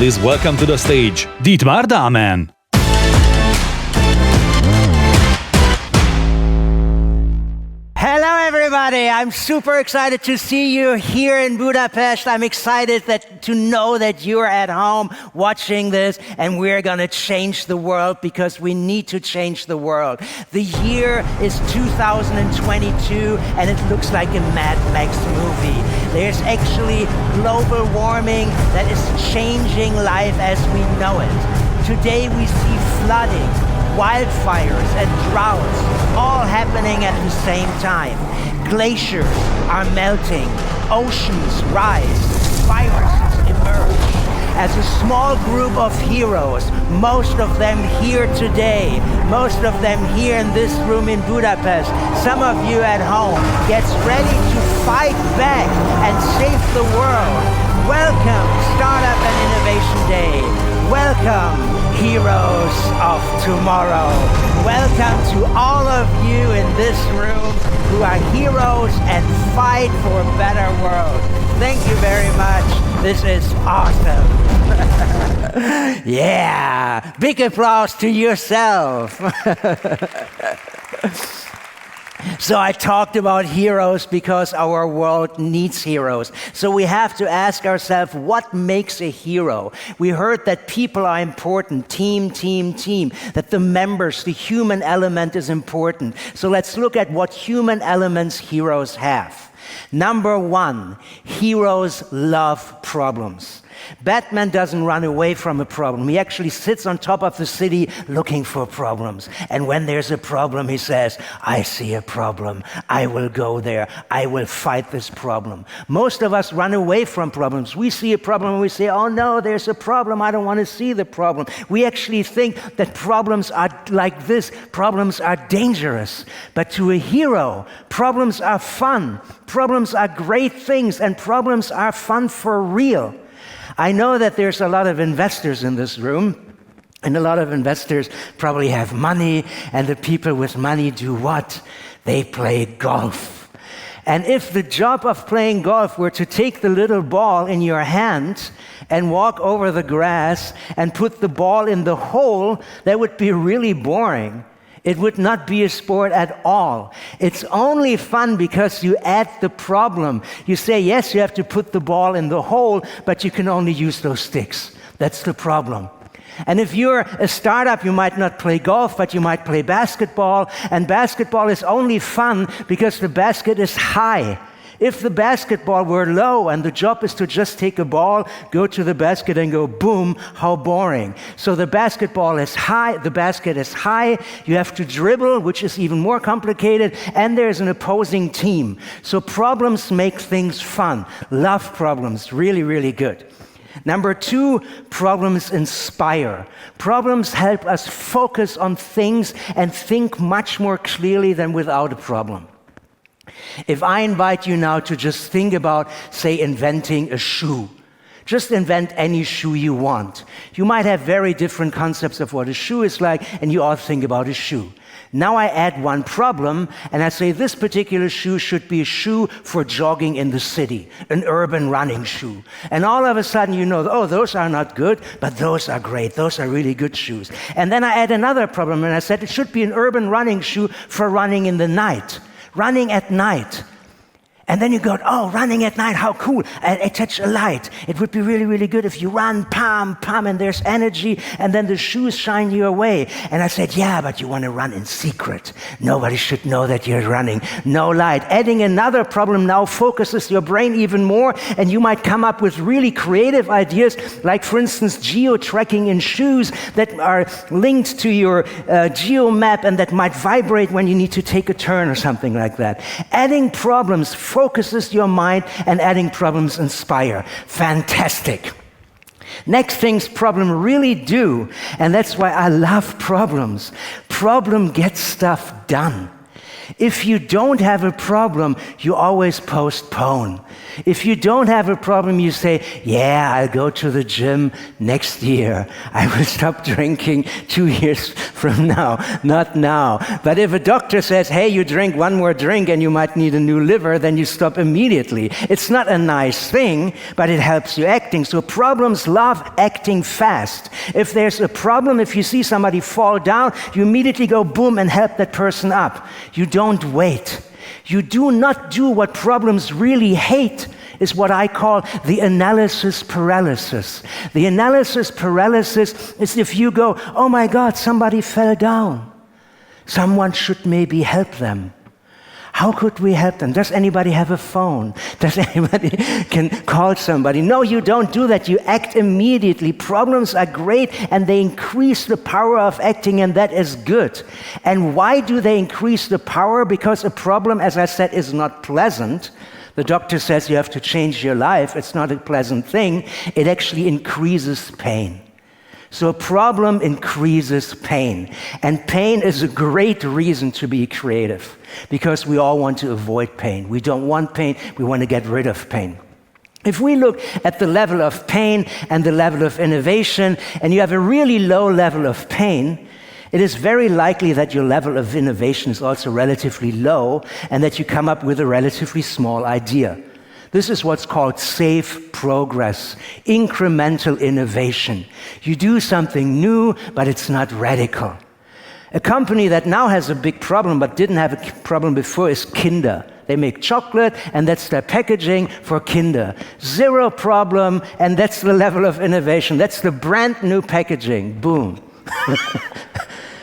Please welcome to the stage, Dietmar Dahmen. Hello everybody, I'm super excited to see you here in Budapest. I'm excited to know that you're at home watching this, and we're gonna change the world because we need to change the world. The year is 2022 and it looks like a Mad Max movie. There's actually global warming that is changing life as we know it. Today we see flooding, wildfires and droughts all happening at the same time. Glaciers are melting, oceans rise, viruses emerge. As a small group of heroes, most of them here today, most of them here in this room in Budapest, some of you at home, gets ready to fight back and save the world. Welcome, Startup and Innovation Day. Welcome, heroes of tomorrow. Welcome to all of you in this room who are heroes and fight for a better world. Thank you very much. This is awesome. Yeah, big applause to yourself. So I talked about heroes because our world needs heroes. So we have to ask ourselves, what makes a hero? We heard that people are important, team, that the members, the human element is important. So let's look at what human elements heroes have. Number one, heroes love problems. Batman doesn't run away from a problem. He actually sits on top of the city looking for problems. And when there's a problem, he says, I see a problem. I will go there. I will fight this problem. Most of us run away from problems. We see a problem and we say, oh no, there's a problem. I don't want to see the problem. We actually think that problems are like this. Problems are dangerous. But to a hero, problems are fun. Problems are great things, and problems are fun for real. I know that there's a lot of investors in this room, and a lot of investors probably have money, and the people with money do what? They play golf. And if the job of playing golf were to take the little ball in your hand and walk over the grass and put the ball in the hole, that would be really boring. It would not be a sport at all. It's only fun because you add the problem. You say, yes, you have to put the ball in the hole, but you can only use those sticks. That's the problem. And if you're a startup, you might not play golf, but you might play basketball. And basketball is only fun because the basket is high. If the basketball were low and the job is to just take a ball, go to the basket and go boom, how boring. So the basketball is high, the basket is high, you have to dribble, which is even more complicated, and there's an opposing team. So problems make things fun. Love problems, really, really good. Number two, problems inspire. Problems help us focus on things and think much more clearly than without a problem. If I invite you now to just think about, say, inventing a shoe, just invent any shoe you want. You might have very different concepts of what a shoe is like, and you all think about a shoe. Now I add one problem, and I say this particular shoe should be a shoe for jogging in the city, an urban running shoe. And all of a sudden you know, oh, those are not good, but those are great. Those are really good shoes. And then I add another problem, and I said it should be an urban running shoe for running in the night. Running at night. And then you go, oh, running at night, how cool. I touch a light. It would be really, really good if you run, pam, and there's energy, and then the shoes shine you away. And I said, yeah, but you want to run in secret. Nobody should know that you're running. No light. Adding another problem now focuses your brain even more, and you might come up with really creative ideas, like, for instance, geo-tracking in shoes that are linked to your geo map and that might vibrate when you need to take a turn or something like that. Adding problems focuses your mind, and adding problems inspire. Fantastic. Next things problem really do, and that's why I love problems. Problem gets stuff done. If you don't have a problem, you always postpone. If you don't have a problem, you say, yeah, I'll go to the gym next year. I will stop drinking 2 years from now, not now. But if a doctor says, hey, you drink one more drink and you might need a new liver, then you stop immediately. It's not a nice thing, but it helps you acting. So problems love acting fast. If there's a problem, if you see somebody fall down, you immediately go boom and help that person up. You don't wait. You do not do what problems really hate, is what I call the analysis paralysis. The analysis paralysis is if you go, oh my God, somebody fell down. Someone should maybe help them. How could we help them? Does anybody have a phone? Does anybody can call somebody? No, you don't do that. You act immediately. Problems are great and they increase the power of acting, and that is good. And why do they increase the power? Because a problem, as I said, is not pleasant. The doctor says you have to change your life. It's not a pleasant thing. It actually increases pain. So a problem increases pain. And pain is a great reason to be creative, because we all want to avoid pain. We don't want pain, we want to get rid of pain. If we look at the level of pain and the level of innovation, and you have a really low level of pain, it is very likely that your level of innovation is also relatively low, and that you come up with a relatively small idea. This is what's called safe progress, incremental innovation. You do something new, but it's not radical. A company that now has a big problem but didn't have a problem before is Kinder. They make chocolate, and that's their packaging for Kinder. Zero problem, and that's the level of innovation. That's the brand new packaging. Boom.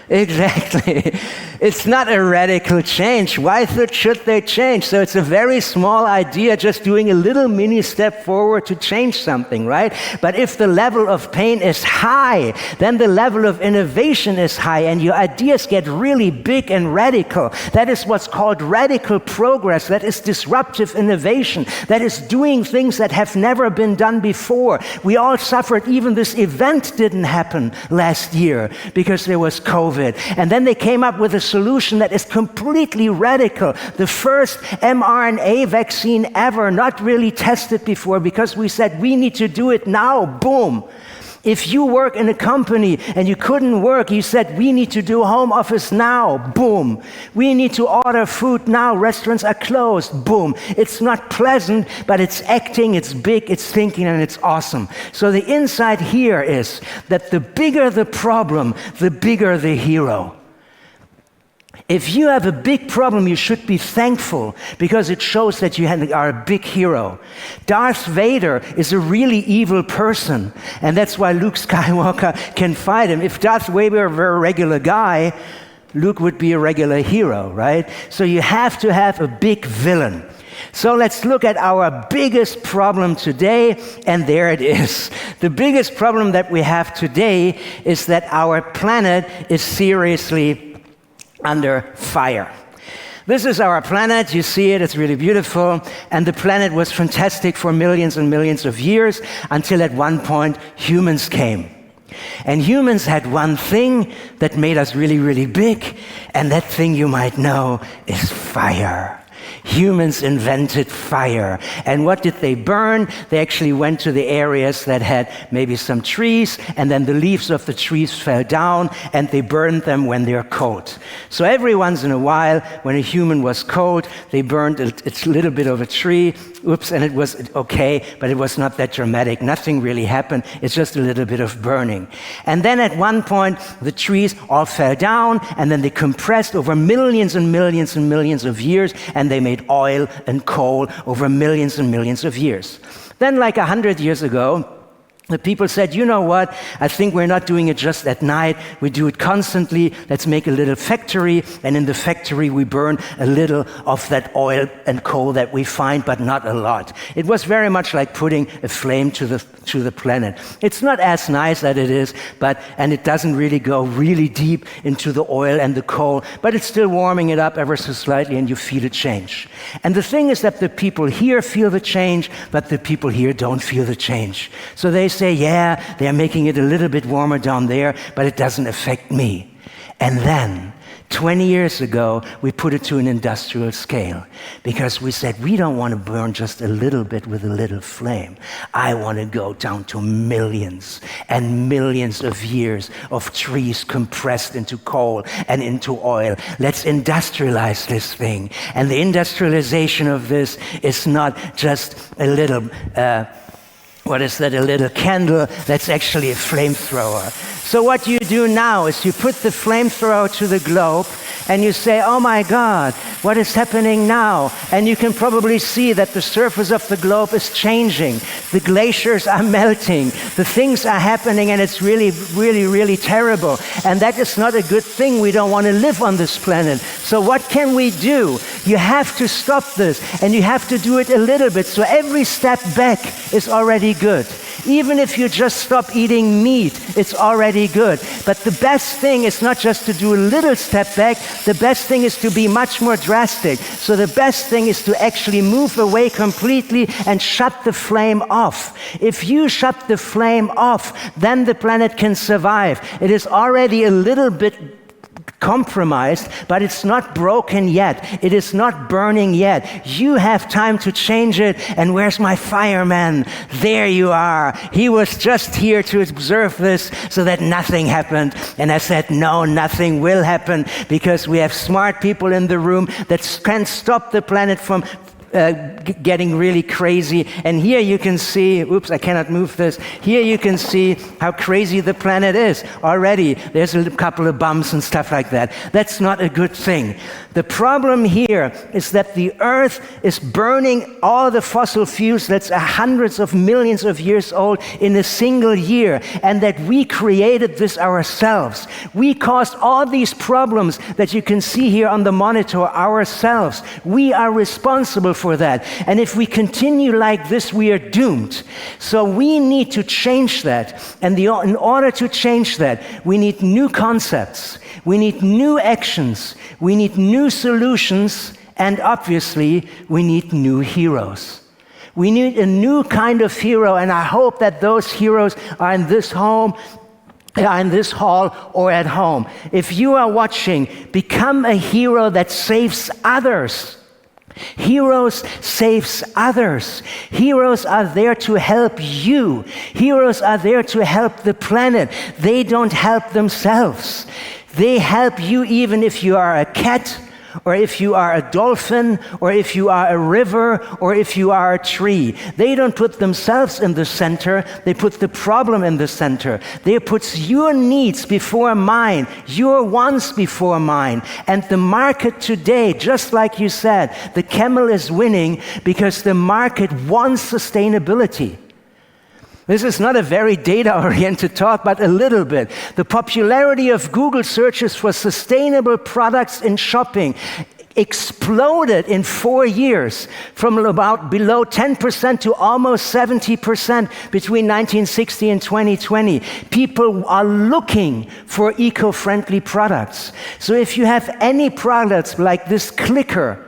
Exactly. It's not a radical change. Why should they change? So it's a very small idea, just doing a little mini step forward to change something, right? But if the level of pain is high, then the level of innovation is high, and your ideas get really big and radical. That is what's called radical progress. That is disruptive innovation. That is doing things that have never been done before. We all suffered. Even this event didn't happen last year because there was COVID. And then they came up with a solution that is completely radical. The first mRNA vaccine ever, not really tested before, because we said we need to do it now. Boom. If you work in a company and you couldn't work, you said we need to do home office now. Boom. We need to order food now. Restaurants are closed. Boom. It's not pleasant, but it's acting, it's big, it's thinking, and it's awesome. So the insight here is that the bigger the problem, the bigger the hero. If you have a big problem, you should be thankful, because it shows that you are a big hero. Darth Vader is a really evil person, and that's why Luke Skywalker can fight him. If Darth Vader were a regular guy, Luke would be a regular hero, right? So you have to have a big villain. So let's look at our biggest problem today, and there it is. The biggest problem that we have today is that our planet is seriously under fire. This is our planet. You see it, it's really beautiful. And the planet was fantastic for millions and millions of years, until at one point humans came. And humans had one thing that made us really, really big, and that thing, you might know, is fire. Humans invented fire. And what did they burn? They actually went to the areas that had maybe some trees, and then the leaves of the trees fell down, and they burned them when they're cold. So every once in a while, when a human was cold, they burned a little bit of a tree. Oops, and it was okay, but it was not that dramatic. Nothing really happened. It's just a little bit of burning. And then at one point, the trees all fell down, and then they compressed over millions and millions and millions of years, and they made oil and coal over millions and millions of years. Then, like 100 years ago, the people said, you know what, I think we're not doing it just at night, we do it constantly, let's make a little factory, and in the factory we burn a little of that oil and coal that we find, but not a lot. It was very much like putting a flame to the planet. It's not as nice as it is, and it doesn't really go really deep into the oil and the coal, but it's still warming it up ever so slightly, and you feel a change. And the thing is that the people here feel the change, but the people here don't feel the change. So they say, yeah, they're making it a little bit warmer down there, but it doesn't affect me. And then 20 years ago, we put it to an industrial scale because we said, we don't want to burn just a little bit with a little flame. I want to go down to millions and millions of years of trees compressed into coal and into oil. Let's industrialize this thing. And the industrialization of this is not just a little a little candle. That's actually a flamethrower. So what you do now is you put the flamethrower to the globe and you say, oh my God, what is happening now? And you can probably see that the surface of the globe is changing. The glaciers are melting. The things are happening, and it's really, really, really terrible. And that is not a good thing. We don't want to live on this planet. So what can we do? You have to stop this, and you have to do it a little bit. So every step back is already good. Even if you just stop eating meat, it's already good. But the best thing is not just to do a little step back. The best thing is to be much more drastic. So the best thing is to actually move away completely and shut the flame off. If you shut the flame off, then the planet can survive. It is already a little bit compromised, but it's not broken yet. It is not burning yet. You have time to change it. And where's my fireman? There you are. He was just here to observe this so that nothing happened. And I said, no, nothing will happen, because we have smart people in the room that can stop the planet from getting really crazy. And here you can see, oops, I cannot move this. Here you can see how crazy the planet is already. There's a couple of bumps and stuff like that. That's not a good thing. The problem here is that the Earth is burning all the fossil fuels that's hundreds of millions of years old in a single year, and that we created this ourselves. We caused all these problems that you can see here on the monitor ourselves. We are responsible for that. And if we continue like this, we are doomed. So we need to change that. And in order to change that, we need new concepts. We need new actions. We need new solutions. And obviously, we need new heroes. We need a new kind of hero. And I hope that those heroes are in this hall or at home. If you are watching, become a hero that saves others. Heroes saves others. Heroes are there to help you. Heroes are there to help the planet. They don't help themselves. They help you even if you are a cat, or if you are a dolphin, or if you are a river, or if you are a tree. They don't put themselves in the center, they put the problem in the center. They put your needs before mine, your wants before mine. And the market today, just like you said, the camel is winning because the market wants sustainability. This is not a very data-oriented talk, but a little bit. The popularity of Google searches for sustainable products in shopping exploded in 4 years, from about below 10% to almost 70% between 1960 and 2020. People are looking for eco-friendly products. So if you have any products like this clicker,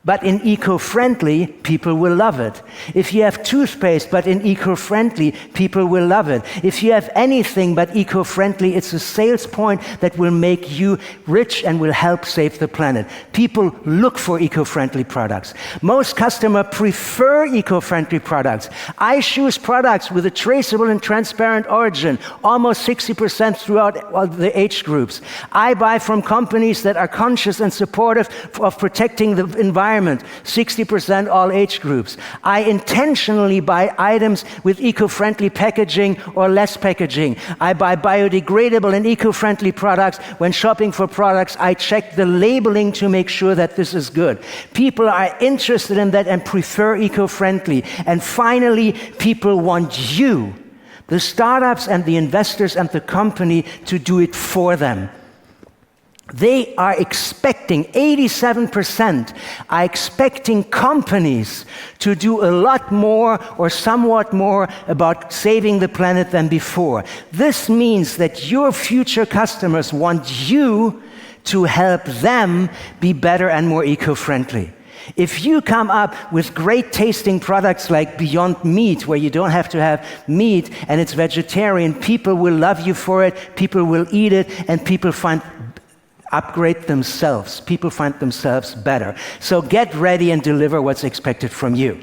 but in eco-friendly, people will love it. If you have toothpaste, but in eco-friendly, people will love it. If you have anything but eco-friendly, it's a sales point that will make you rich and will help save the planet. People look for eco-friendly products. Most customers prefer eco-friendly products. I choose products with a traceable and transparent origin, almost 60% throughout all the age groups. I buy from companies that are conscious and supportive of protecting the environment, 60% all age groups. I intentionally buy items with eco-friendly packaging or less packaging. I buy biodegradable and eco-friendly products. When shopping for products, I check the labeling to make sure that this is good. People are interested in that and prefer eco-friendly. And finally, people want you, the startups and the investors and the company, to do it for them. They are expecting, 87% are expecting companies to do a lot more or somewhat more about saving the planet than before. This means that your future customers want you to help them be better and more eco-friendly. If you come up with great tasting products like Beyond Meat, where you don't have to have meat and it's vegetarian, people will love you for it, people will eat it, and people find upgrade themselves. People find themselves better. So get ready and deliver what's expected from you.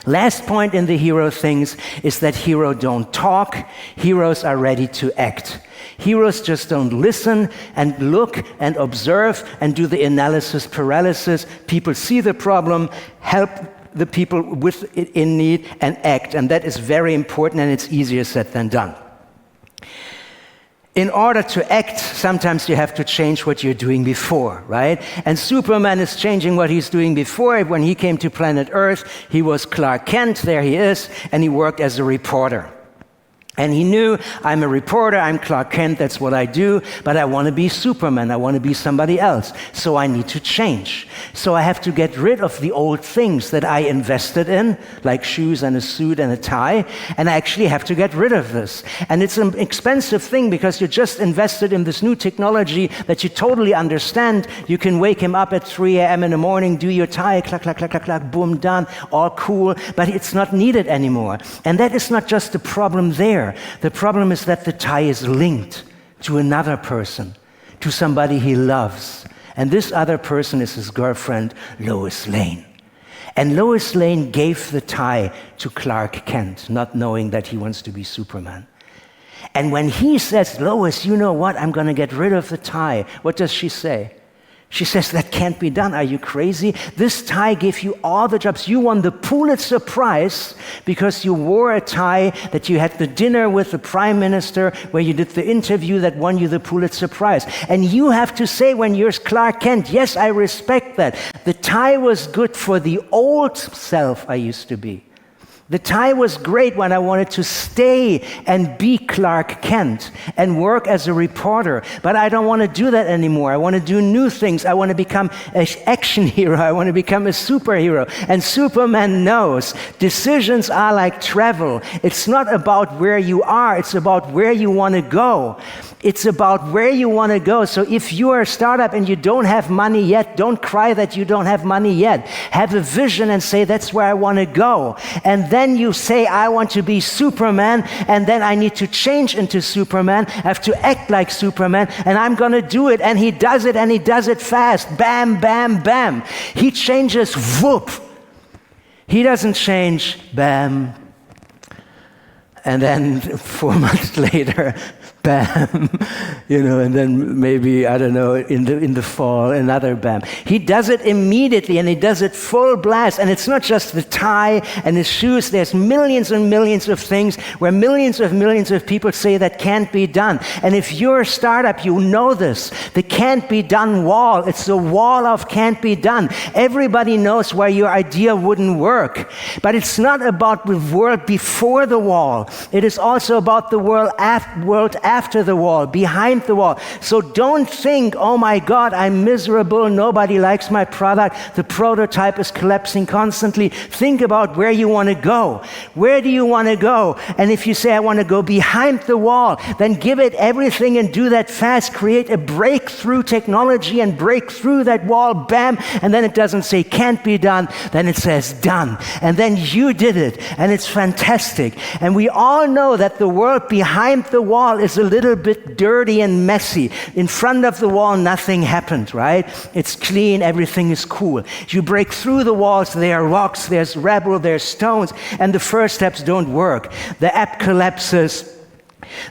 Last point in the hero things is that heroes don't talk. Heroes are ready to act. Heroes just don't listen and look and observe and do the analysis paralysis. People see the problem, help the people with it in need, and act. And that is very important, and it's easier said than done. In order to act, sometimes you have to change what you're doing before, right? And Superman is changing what he's doing before. When he came to planet Earth, he was Clark Kent, there he is, and he worked as a reporter. And he knew, I'm a reporter, I'm Clark Kent, that's what I do, but I want to be Superman, I want to be somebody else. So I need to change. So I have to get rid of the old things that I invested in, like shoes and a suit and a tie, and I actually have to get rid of this. And it's an expensive thing because you just invested in this new technology that you totally understand. You can wake him up at 3 a.m. in the morning, do your tie, clack, clack, clack, clack, clack, boom, done, all cool, but it's not needed anymore. And that is not just the problem there. The problem is that the tie is linked to another person, to somebody he loves. And this other person is his girlfriend, Lois Lane. And Lois Lane gave the tie to Clark Kent, not knowing that he wants to be Superman. And when he says, Lois, you know what, I'm going to get rid of the tie, what does she say? She says, that can't be done. Are you crazy? This tie gave you all the jobs. You won the Pulitzer Prize because you wore a tie, that you had the dinner with the prime minister where you did the interview that won you the Pulitzer Prize. And you have to say when you're Clark Kent, yes, I respect that. The tie was good for the old self I used to be. The tie was great when I wanted to stay and be Clark Kent and work as a reporter, but I don't want to do that anymore. I want to do new things. I want to become an action hero. I want to become a superhero. And Superman knows decisions are like travel. It's not about where you are. It's about where you want to go. It's about where you want to go. So if you are a startup and you don't have money yet, don't cry that you don't have money yet. Have a vision and say, that's where I want to go. And then you say, I want to be Superman, and then I need to change into Superman. I have to act like Superman, and I'm going to do it. And he does it, and he does it fast. Bam, bam, bam. He changes, whoop. He doesn't change, bam. And then 4 months later, bam, and then maybe, I don't know, in the fall, another bam. He does it immediately, and he does it full blast. And it's not just the tie and his shoes. There's millions and millions of things where millions of people say that can't be done. And if you're a startup, you know this. The can't be done wall. It's the wall of can't be done. Everybody knows where your idea wouldn't work. But it's not about the world before the wall. It is also about the world after the wall, behind the wall. So don't think, oh my God, I'm miserable, nobody likes my product, the prototype is collapsing constantly. Think about where you want to go. Where do you want to go? And if you say, I want to go behind the wall, then give it everything and do that fast. Create a breakthrough technology and break through that wall, bam, and then it doesn't say can't be done, then it says done. And then you did it, and it's fantastic. And we all know that the world behind the wall is a little bit dirty and messy. In front of the wall, nothing happened, right? It's clean, everything is cool. You break through the walls, there are rocks, there's rubble, there's stones, and the first steps don't work. The app collapses.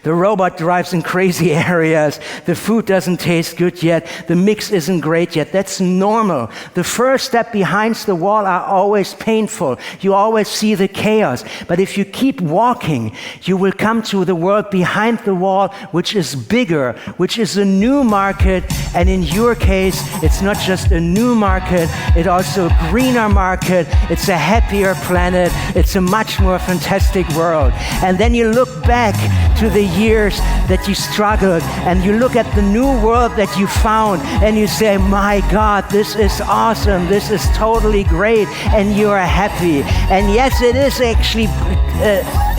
The robot drives in crazy areas. The food doesn't taste good yet. The mix isn't great yet. That's normal. The first step behind the wall are always painful. You always see the chaos. But if you keep walking, you will come to the world behind the wall, which is bigger, which is a new market. And in your case, it's not just a new market, it's also a greener market. It's a happier planet. It's a much more fantastic world. And then you look back to the years that you struggled, and you look at the new world that you found, and you say, my God, this is awesome, this is totally great, and you are happy. And yes, it is actually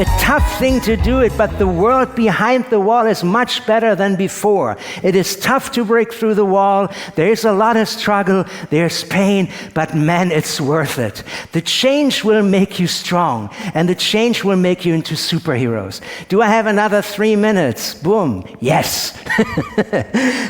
a tough thing to do it, but the world behind the wall is much better than before. It is tough to break through the wall. There is a lot of struggle. There's pain, but man, it's worth it. The change will make you strong, and the change will make you into superheroes. Do I have another 3 minutes? Boom. Yes.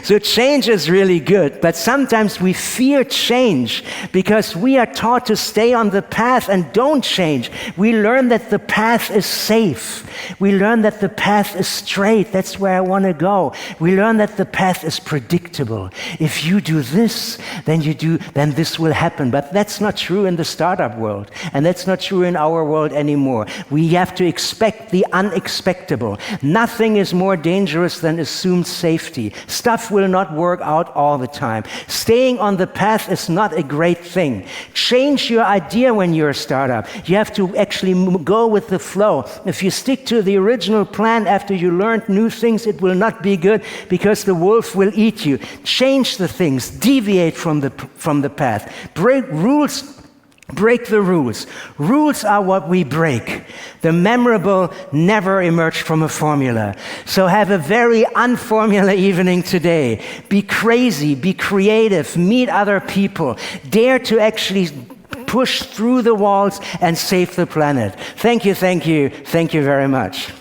So change is really good, but sometimes we fear change because we are taught to stay on the path and don't change. We learn that the path is safe. We learn that the path is straight. That's where I want to go. We learn that the path is predictable. If you do this, then this will happen. But that's not true in the startup world, and that's not true in our world anymore. We have to expect the unexpectable. Nothing is more dangerous than assumed safety. Stuff will not work out all the time. Staying on the path is not a great thing. Change your idea when you're a startup. You have to actually go with the flow. If you stick to the original plan after you learned new things, it will not be good because the wolf will eat you. Change the things. Deviate from the path. Break the rules. Rules are what we break. The memorable never emerged from a formula. So have a very unformula evening today. Be crazy, be creative, meet other people. Dare to actually push through the walls and save the planet. Thank you very much.